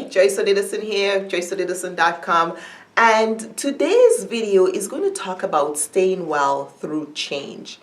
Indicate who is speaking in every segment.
Speaker 1: Joyce Edison here, joyceedison.com, and today's video is going to talk about staying well through change.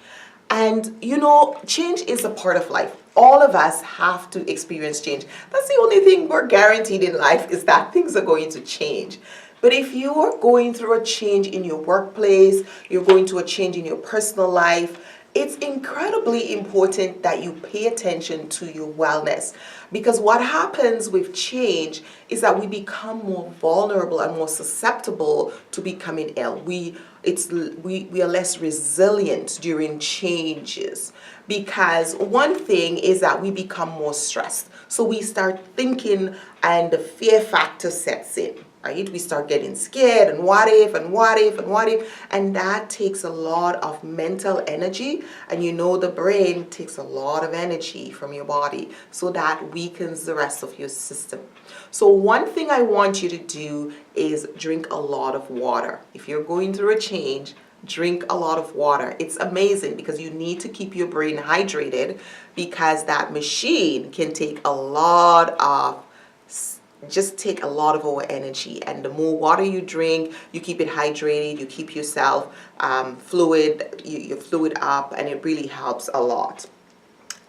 Speaker 1: And you know, change is a part of life. All of us have to experience change. That's the only thing we're guaranteed in life, is that things are going to change. But if you are going through a change in your workplace, you're going through a change in your personal life, it's incredibly important that you pay attention to your wellness, because what happens with change is that we become more vulnerable and more susceptible to becoming ill. We are less resilient during changes, because one thing is that we become more stressed. So we start thinking and the fear factor sets in. Right? We start getting scared and what if and what if and what if, and that takes a lot of mental energy, and you know the brain takes a lot of energy from your body, so that weakens the rest of your system. So one thing I want you to do is drink a lot of water. If you're going through a change, drink a lot of water. It's amazing because you need to keep your brain hydrated, because that machine can take a lot of our energy, and the more water you drink, you keep it hydrated, you keep yourself fluid, your fluid up, and it really helps a lot.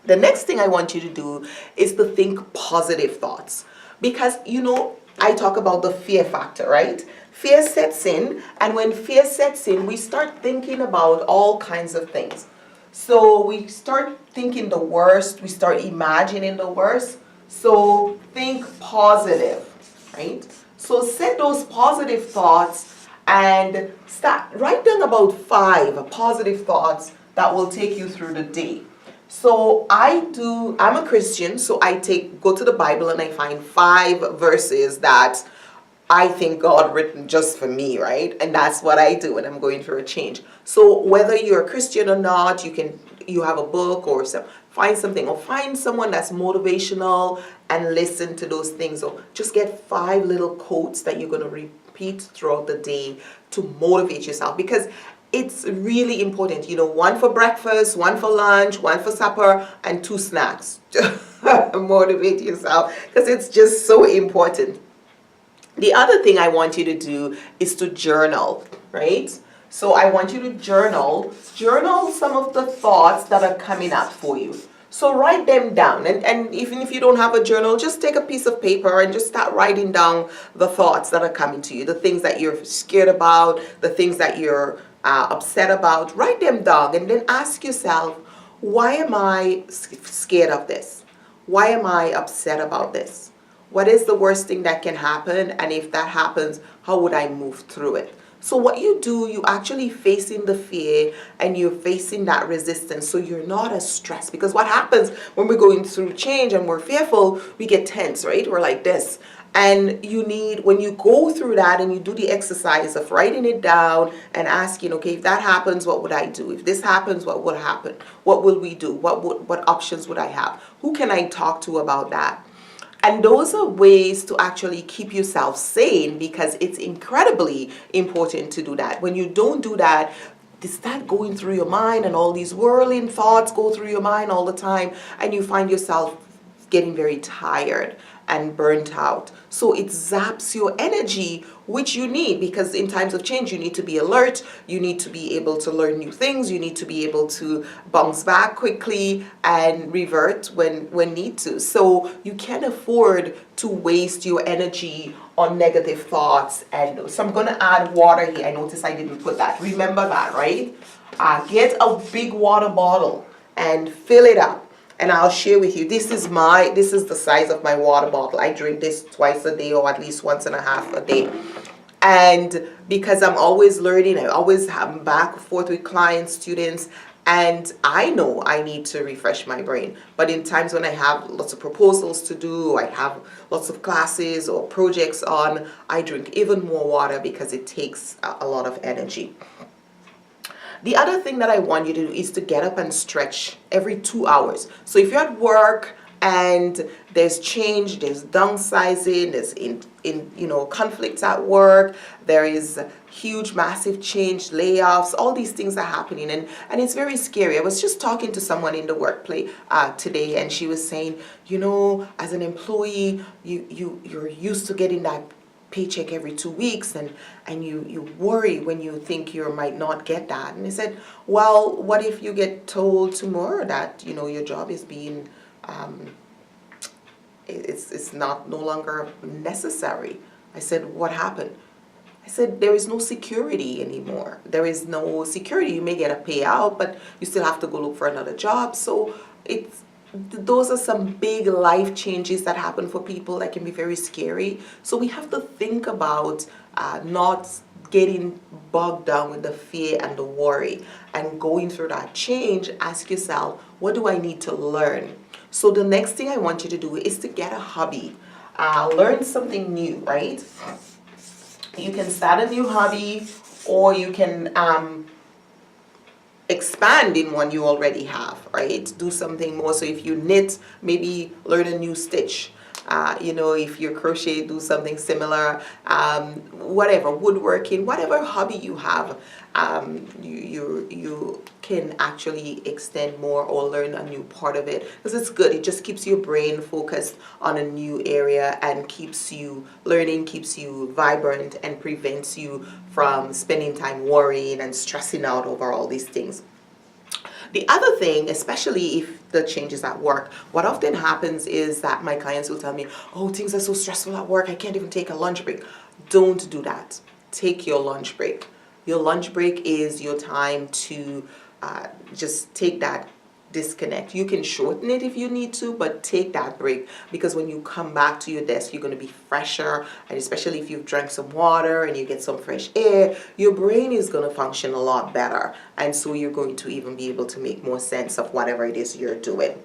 Speaker 1: The next thing I want you to do is to think positive thoughts, because you know I talk about the fear factor, right? Fear sets in, and when fear sets in, we start thinking about all kinds of things. So we start thinking the worst, we start imagining the worst. So think positive, right? So set those positive thoughts and write down about 5 positive thoughts that will take you through the day. So I'm a Christian, so I go to the Bible and I find 5 verses that I think God written just for me, right? And that's what I do when I'm going through a change. So whether you're a Christian or not, you have a book or find something, or find someone that's motivational and listen to those things, or just get 5 little quotes that you're going to repeat throughout the day to motivate yourself, because it's really important. You know, 1 for breakfast, 1 for lunch, 1 for supper, and 2 snacks. Motivate yourself, because it's just so important. The other thing I want you to do is to journal, right? So I want you to journal some of the thoughts that are coming up for you. So write them down, and even if you don't have a journal, just take a piece of paper and just start writing down the thoughts that are coming to you, the things that you're scared about, the things that you're upset about. Write them down, and then ask yourself, why am I scared of this? Why am I upset about this? What is the worst thing that can happen? And if that happens, how would I move through it? So what you do, you actually facing the fear and you're facing that resistance, so you're not as stressed. Because what happens when we're going through change and we're fearful, we get tense, right? We're like this. And when you go through that and you do the exercise of writing it down and asking, okay, if that happens, what would I do? If this happens, what will happen? What will we do? What options would I have? Who can I talk to about that? And those are ways to actually keep yourself sane, because it's incredibly important to do that. When you don't do that, they start going through your mind, and all these whirling thoughts go through your mind all the time, and you find yourself getting very tired and burnt out. So it zaps your energy, which you need, because in times of change you need to be alert, you need to be able to learn new things, you need to be able to bounce back quickly and revert when need to. So you can't afford to waste your energy on negative thoughts. And so I'm going to add water here. I noticed I didn't put that. Remember that, right? Get a big water bottle and fill it up. And I'll share with you, this is the size of my water bottle. I drink this twice a day, or at least 1.5 a day. And because I'm always learning, I always have back and forth with clients, students, and I know I need to refresh my brain. But in times when I have lots of proposals to do, I have lots of classes or projects on, I drink even more water, because it takes a lot of energy. The other thing that I want you to do is to get up and stretch every 2 hours. So if you're at work and there's change, there's downsizing, there's conflicts at work, there is huge massive change, layoffs, all these things are happening, and it's very scary. I was just talking to someone in the workplace today, and she was saying, as an employee, you're used to getting that paycheck every 2 weeks, and you worry when you think you might not get that. And I said, well, what if you get told tomorrow that your job is being it's not no longer necessary? I said, what happened? I said, there is no security anymore. There is no security. You may get a payout, but you still have to go look for another job. So those are some big life changes that happen for people that can be very scary. So we have to think about not getting bogged down with the fear and the worry, and going through that change. Ask yourself, what do I need to learn? So the next thing I want you to do is to get a hobby. Learn something new, right? You can start a new hobby, or you can expand in one you already have, right? Do something more. So if you knit, maybe learn a new stitch. If you crochet, do something similar. Whatever, woodworking, whatever hobby you have, you can actually extend more or learn a new part of it, because it's good. It just keeps your brain focused on a new area and keeps you learning, keeps you vibrant, and prevents you from spending time worrying and stressing out over all these things. The other thing, especially if the change is at work, what often happens is that my clients will tell me, oh, things are so stressful at work, I can't even take a lunch break. Don't do that. Take your lunch break. Your lunch break is your time to just take that disconnect. You can shorten it if you need to, but take that break, because when you come back to your desk, you're going to be fresher, and especially if you've drank some water and you get some fresh air, your brain is going to function a lot better, and so you're going to even be able to make more sense of whatever it is you're doing.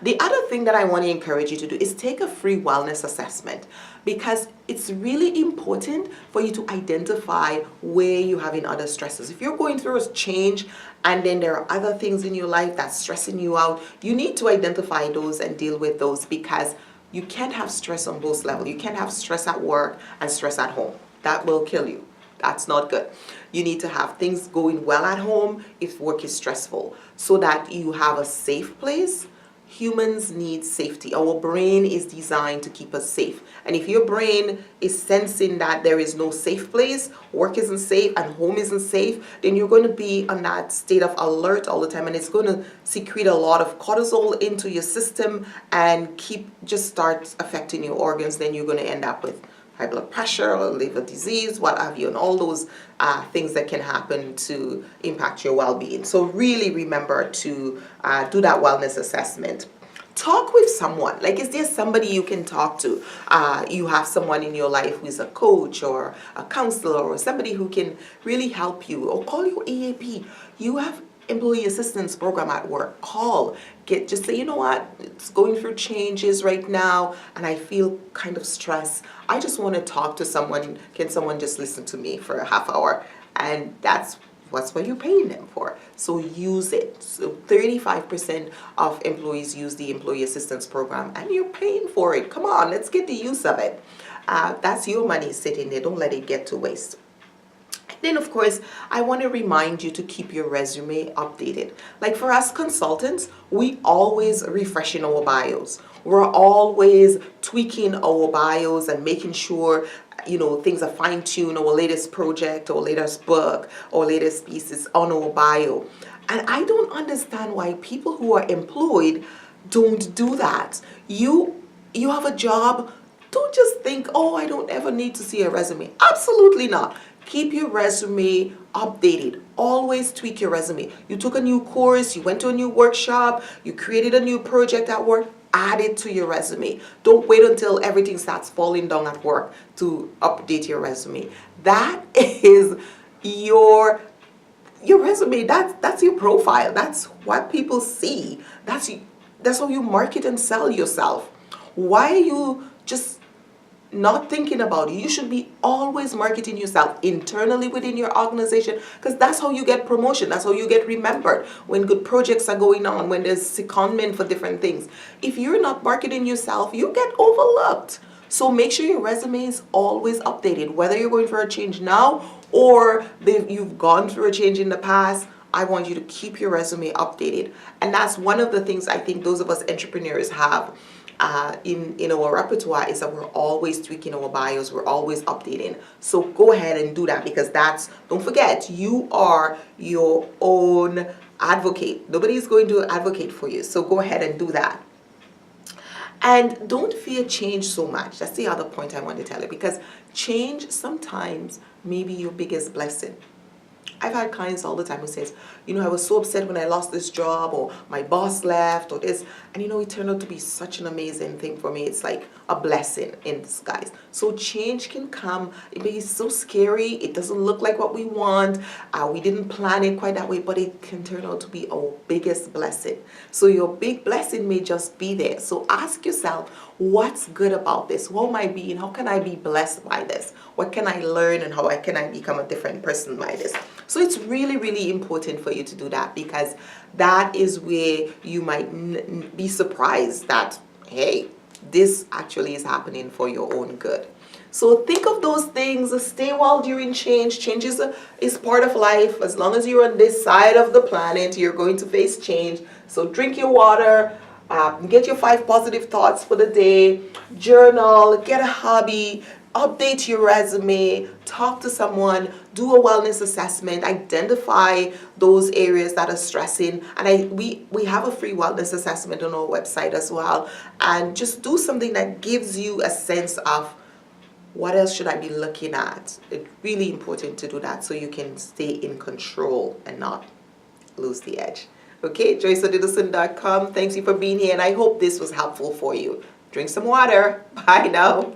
Speaker 1: The other thing that I want to encourage you to do is take a free wellness assessment, because it's really important for you to identify where you're having other stresses. If you're going through a change and then there are other things in your life that's stressing you out, you need to identify those and deal with those, because you can't have stress on both levels. You can't have stress at work and stress at home. That will kill you. That's not good. You need to have things going well at home if work is stressful, so that you have a safe place. Humans need safety. Our brain is designed to keep us safe. And if your brain is sensing that there is no safe place, work isn't safe, and home isn't safe, then you're going to be on that state of alert all the time. And it's going to secrete a lot of cortisol into your system and just start affecting your organs. Then you're going to end up with high blood pressure or liver disease, what have you, and all those things that can happen to impact your well-being. So really remember to do that wellness assessment. Talk with someone. Like, is there somebody you can talk to? You have someone in your life who is a coach or a counselor or somebody who can really help you, or call your EAP. You have employee assistance program at work. Just say, you know what, it's going through changes right now and I feel kind of stressed. I just want to talk to someone. Can someone just listen to me for a half hour? And that's what you're paying them for. So use it. So 35% of employees use the employee assistance program, and you're paying for it. Come on, let's get the use of it. That's your money sitting there. Don't let it get to waste. Then, of course, I want to remind you to keep your resume updated. Like, for us consultants, we always refreshing our bios. We're always tweaking our bios and making sure, things are fine-tuned. Our latest project, our latest book, our latest pieces on our bio. And I don't understand why people who are employed don't do that. You have a job. Don't just think, oh, I don't ever need to see a resume. Absolutely not. Keep your resume updated. Always tweak your resume. You took a new course, you went to a new workshop, you created a new project at work, add it to your resume. Don't wait until everything starts falling down at work to update your resume. That is your resume. That's your profile. That's what people see. That's how you market and sell yourself. Why are you just not thinking about it. You should be always marketing yourself internally within your organization, because that's how you get promotion. That's how you get remembered when good projects are going on, when there's secondment for different things. If you're not marketing yourself, you get overlooked. So make sure your resume is always updated, whether you're going for a change now or you've gone through a change in the past. I want you to keep your resume updated. And that's one of the things I think those of us entrepreneurs have in our repertoire, is that we're always tweaking our bios, we're always updating. So go ahead and do that, because don't forget, you are your own advocate. Nobody's going to advocate for you. So go ahead and do that. And don't fear change so much. That's the other point I want to tell you, because change sometimes may be your biggest blessing. I've had clients all the time who says, I was so upset when I lost this job, or my boss left, or this, and it turned out to be such an amazing thing for me. It's like a blessing in disguise. So change can come. It may be so scary. It doesn't look like what we want. We didn't plan it quite that way, but it can turn out to be our biggest blessing. So your big blessing may just be there. So ask yourself, what's good about this? What might be, and how can I be blessed by this? What can I learn, and how can I become a different person by this? So it's really, really important for you to do that, because that is where you might be surprised that, hey, this actually is happening for your own good. So think of those things. Stay well during change. Change is part of life. As long as you're on this side of the planet, you're going to face change. So drink your water. Get your 5 positive thoughts for the day. Journal. Get a hobby. Update your resume, talk to someone, do a wellness assessment, identify those areas that are stressing. And we have a free wellness assessment on our website as well. And just do something that gives you a sense of, what else should I be looking at? It's really important to do that so you can stay in control and not lose the edge. Okay, JoyceAdidason.com. Thanks you for being here, and I hope this was helpful for you. Drink some water. Bye now.